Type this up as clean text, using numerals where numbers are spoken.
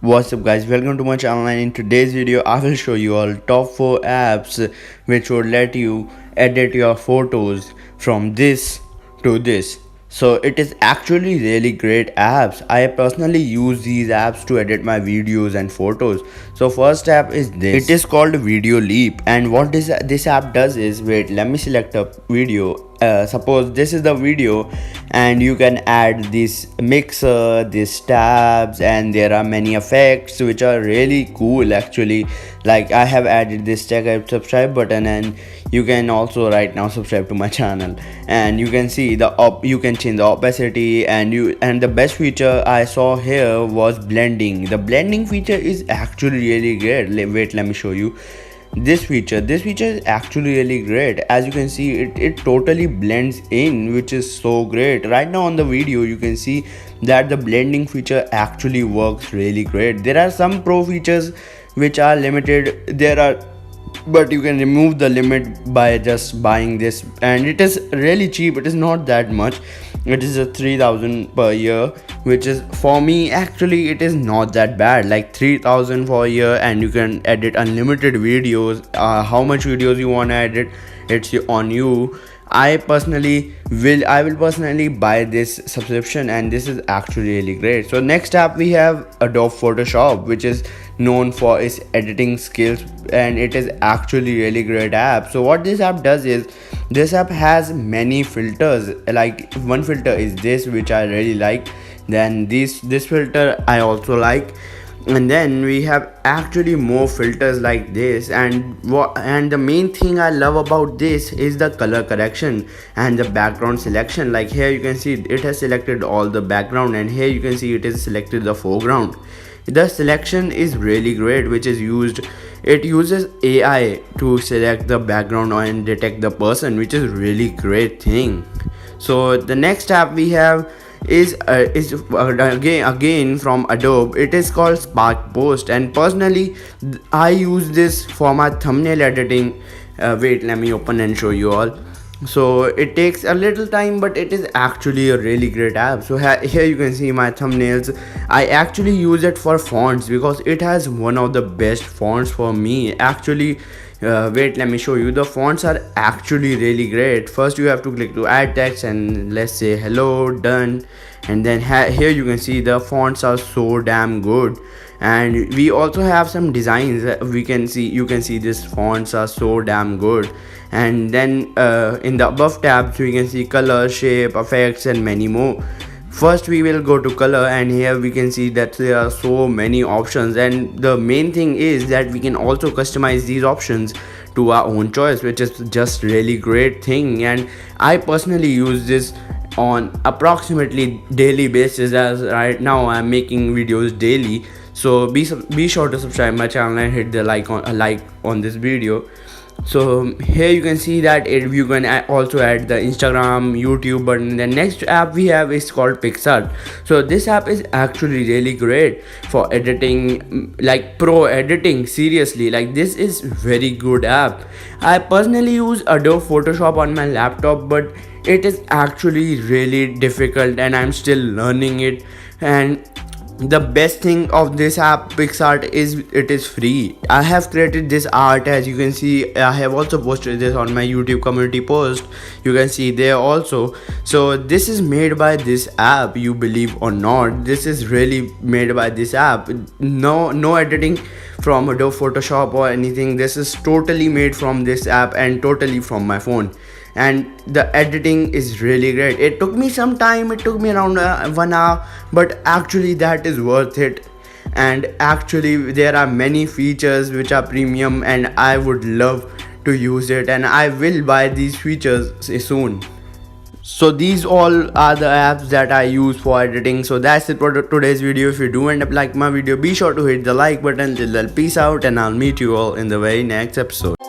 What's up guys, welcome to my channel, and in today's video I will show you all top 4 apps which would let you edit your photos from this to this. So it is actually really great apps. I personally use these apps to edit my videos and photos. So first app is this. It is called Video Leap, and what this app does is, wait, let me select a video. Suppose this is the video, and you can add this mixer, these tabs, and there are many effects which are really cool actually. Like I have added this check out subscribe button, and you can also right now subscribe to my channel, and you can see you can change the opacity, and the best feature I saw here was blending. The blending feature is actually really great. Wait, let me show you this feature is actually really great. As you can see, it totally blends in, which is so great. Right now on the video you can see that the blending feature actually works really great. There are some pro features which are limited, but you can remove the limit by just buying this, and it is really cheap. It is not that much. It is a 3,000 per year, which is, for me actually, it is not that bad. Like 3,000 for a year, and you can edit unlimited videos. How much videos you want to edit, it's on you. I will personally buy this subscription, and this is actually really great. So next up we have Adobe Photoshop, which is known for its editing skills, and it is actually really great app. So what this app does is, this app has many filters. Like one filter is this, which I really like. Then this filter I also like, and then we have actually more filters like this. And the main thing I love about this is the color correction and the background selection. Like here you can see it has selected all the background, and here you can see it has selected the foreground. The selection is really great, which is it uses AI to select the background and detect the person, which is really great thing. So the next app we have is again from Adobe. It is called Spark Post, and personally I use this for my thumbnail editing. Wait, let me open and show you all. So it takes a little time, but it is actually a really great app. So here you can see my thumbnails. I actually use it for fonts because it has one of the best fonts for me actually. Wait, let me show you. The fonts are actually really great. First you have to click to add text, and let's say hello, done. And then here you can see the fonts are so damn good. And we also have some designs. You can see these fonts are so damn good. And then in the above tabs we can see color, shape, effects, and many more. First we will go to color, and here we can see that there are so many options, and the main thing is that we can also customize these options to our own choice, which is just really great thing. And I personally use this on approximately daily basis, as right now I'm making videos daily. So be sure to subscribe my channel and hit the like on this video. So here you can see that you can also add the Instagram, YouTube button. The next app we have is called PicsArt. So this app is actually really great for editing, like pro editing. Seriously, like this is very good app. I personally use Adobe Photoshop on my laptop, but it is actually really difficult, and I'm still learning it. And the best thing of this app PicsArt is it is free. I have created this art, as you can see. I have also posted this on my YouTube community post, you can see there also. So this is made by this app, you believe or not. This is really made by this app. No editing from Adobe Photoshop or anything. This is totally made from this app and totally from my phone. And the editing is really great. It took me some time, it took me around 1 hour, but actually that is worth it. And actually there are many features which are premium, and I would love to use it, and I will buy these features soon. So these all are the apps that I use for editing. So that's it for today's video. If you do end up liking my video, be sure to hit the like button. Till then, peace out, and I'll meet you all in the very next episode.